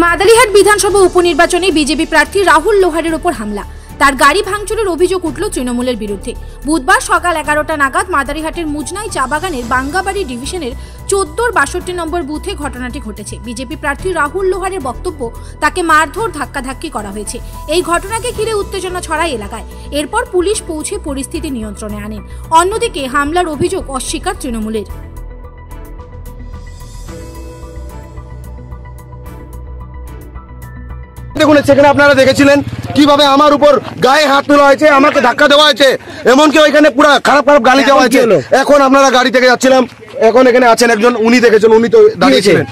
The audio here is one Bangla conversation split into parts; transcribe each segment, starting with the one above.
মাদারিহাট বিধানসভা উপনির্বাচনে বিজেপি প্রার্থী রাহুল লোহারের ওপর হামলা, তার গাড়ি ভাঙচুরের অভিযোগ উঠল তৃণমূলের বিরুদ্ধে। বুধবার সকাল 11টা নাগাদ মাদারিহাটের মুজনাই চা বাগানের বাঙ্গাবাড়ি ডিভিশনের 14-62 নম্বর বুথে ঘটনাটি ঘটেছে। বিজেপি প্রার্থী রাহুল লোহারের বক্তব্য, তাকে মারধর ধাক্কাধাক্কি করা হয়েছে। এই ঘটনাকে ঘিরে উত্তেজনা ছড়ায় এলাকায়। এরপর পুলিশ পৌঁছে পরিস্থিতি নিয়ন্ত্রণে আনেন। অন্যদিকে হামলার অভিযোগ অস্বীকার তৃণমূলের। দেখুন, সেখানে আপনারা দেখেছিলেন কিভাবে আমার উপর গায়ে হাত তোলা হয়েছে, আমাকে ধাক্কা দেওয়া হয়েছে, এমনকি ওইখানে পুরো খারাপ খারাপ গালি দেওয়া হয়েছে। এখন আপনারা গাড়ি থেকে যাচ্ছিলাম, এখন এখানে আছেন একজন, উনি দেখেছেন, উনি তো দাঁড়িয়েছিলেন।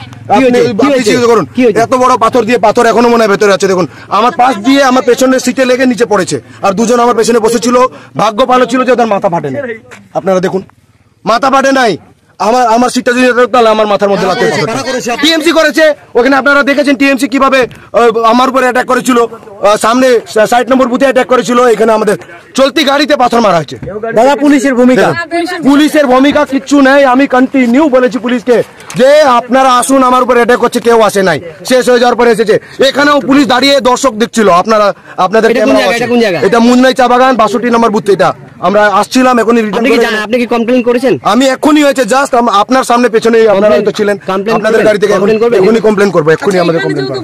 করুন, এত বড় পাথর দিয়ে, পাথর এখনো মনে হয় ভেতরে আছে। দেখুন, আমার পাশ দিয়ে আমার পেছনের সিটে লেগে নিচে পড়েছে, আর দুজন আমার পেছনে বসেছিল। ভাগ্য ভালো ছিল যে ওদের মাথা ফাটেনি। আপনারা দেখুন, মাথা ফাটে নাই। আমার সিটটা যদি তাহলে আমার মাথার মধ্যে লাগতে। টিএমসি করেছে ওখানে, আপনারা দেখেছেন টিএমসি কিভাবে আমার উপরে অ্যাটাক করেছিল, সামনে 60 নম্বর বুথে অ্যাটাক করেছিল। এখানে আমাদের চলতি গাড়িতে পাথর মারা হয়েছে। দাদা, পুলিশের ভূমিকা কিচ্ছু নেই। আমি কন্টিনিউ বলেছি পুলিশকে যে আপনারা আসুন, আমার উপর অ্যাটাক করছে, কেউ আসে নাই। শেষ হয়ে যাওয়ার পরে এসেছে। এখানেও পুলিশ দাঁড়িয়ে দর্শক দেখছিল। আপনাদের এটা মুজনাই চা বাগান 62 নম্বর বুথ। এটা আমরা আসছিলাম এখনই। আপনি কি কমপ্লেইন করেছেন? আমি এখনই হয়েছে, জাস্ট আপনার সামনে পেছনে আপনারা তো ছিলেন, আপনাদের গাড়ি থেকে এখনই কমপ্লেন করবো, এক্ষুনি আমাদের কমপ্লেন করবো।